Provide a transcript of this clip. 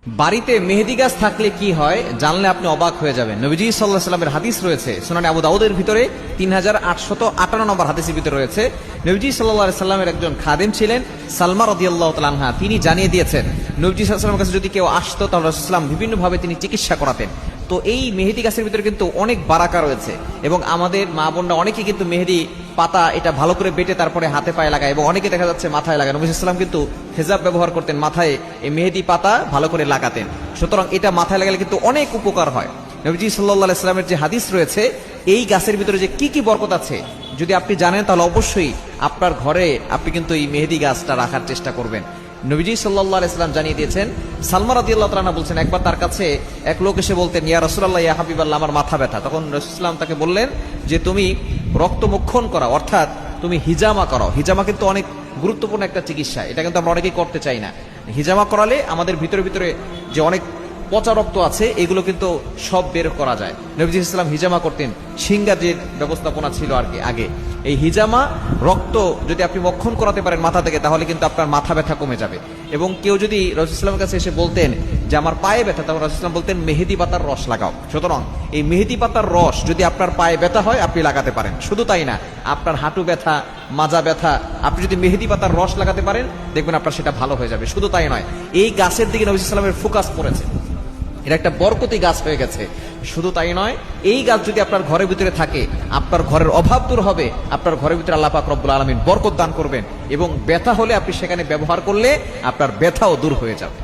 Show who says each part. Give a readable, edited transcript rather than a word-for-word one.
Speaker 1: বাড়িতে মেহেদি গাছ থাকলে কি হয় জানলে আপনি অবাক হয়ে যাবেন। নবীজি সাল্লাল্লাহু আলাইহি সাল্লামের হাদিস রয়েছে সুনানে আবু দাউদের ভিতরে 3858 নম্বর হাদিসের ভিতরে রয়েছে। নবীজি সাল্লাল্লাহু আলাইহি সাল্লামের একজন খাদেম ছিলেন সালমা রাদিয়াল্লাহু তাআলা আনহা, তিনি জানিয়ে দিয়েছেন নবীজি সাল্লাল্লাহু আলাইহি সাল্লামের কাছে যদি কেউ আসতো তাহলে রাসূলুল্লাহ সাল্লাল্লাহু আলাইহি ওয়াসাল্লাম বিভিন্নভাবে তিনি চিকিৎসা করাতেন। তো এই মেহেদি গাছের ভিতরে কিন্তু অনেক বারাকা রয়েছে এবং আমাদের মা বোনরা অনেকে কিন্তু মেহেদি পাতা এটা ভালো করে বেটে তারপরে হাতে পায়ে লাগায় এবং অনেকে দেখা যাচ্ছে মাথায় লাগায়। নবী সাল্লাল্লাহু আলাইহি ওয়াসাল্লাম কিন্তু হেজাব ব্যবহার করতেন, মাথায় এই মেহেদি পাতা ভালো করে লাগাতেন। সুতরাং এটা মাথায় লাগালে কিন্তু অনেক উপকার হয়। নবীজি সাল্লাল্লাহু আলাইহি সাল্লামের যে হাদিস রয়েছে এই গাছের ভিতরে যে কি কি বরকত আছে যদি আপনি জানেন তাহলে অবশ্যই আপনার ঘরে আপনি কিন্তু এই মেহেদি গাছটা রাখার চেষ্টা করবেন। নবীজি সাল্লাল্লাহু আলাইহি সাল্লাম জানিয়ে দিয়েছেন, সালমা রাদিয়াল্লাহু তাআলা আনহা বলছেন একবার তার কাছে এক লোক এসে বলতেন, ইয়া রাসূলুল্লাহ ইয়া হাবিবাল্লাহ, আমার মাথা ব্যথা। তখন রাসূলুল্লাহ সাল্লাল্লাহু তাকে বললেন যে তুমি রক্তমক্ষণ করাও, অর্থাৎ তুমি হিজামা করাও। হিজামা কিন্তু অনেক গুরুত্বপূর্ণ একটা চিকিৎসা, এটা কিন্তু আমরা অনেকেই করতে চাই না। হিজামা করালে আমাদের ভিতরে ভিতরে যে অনেক পচা রক্ত আছে এগুলো কিন্তু সব বের করা যায়। নবীজি ইসলাম হিজামা করতেন, সিঙ্গা যে ব্যবস্থাপনা ছিল আর কি আগে, এই হিজামা রক্ত যদি আপনি মক্ষণ করাতে পারেন মাথা থেকে তাহলে কিন্তু আপনার মাথা ব্যথা কমে যাবে। এবং কেউ যদি রাসূলুল্লাহ ইসলামের কাছে এসে বলতেন যে আমার পায়ে ব্যথা, তখন রাসূলুল্লাহ ইসলাম বলতেন মেহেদি পাতার রস লাগাও। সুতরাং এই মেহেদি পাতার রস যদি আপনার পায়ে ব্যথা হয় আপনি লাগাতে পারেন। শুধু তাই না, আপনার হাঁটু ব্যথা, মাজা ব্যথা, আপনি যদি মেহেদি পাতার রস লাগাতে পারেন দেখবেন আপনার সেটা ভালো হয়ে যাবে। শুধু তাই নয়, এই গাছের দিকে নবী সাল্লামের ফোকাস পড়েছে, এটা একটা বরকতি গাছ হয়ে গেছে। শুধু তাই নয়, এই গাছ যদি আপনার ঘরের ভিতরে থাকে আপনার ঘরের অভাব দূর হবে, আপনার ঘরের ভিতরে আল্লাহ পাক রব্বুল আলামিন বরকত দান করবেন এবং ব্যথা হলে আপনি সেখানে ব্যবহার করলে আপনার ব্যথাও দূর হয়ে যাবে।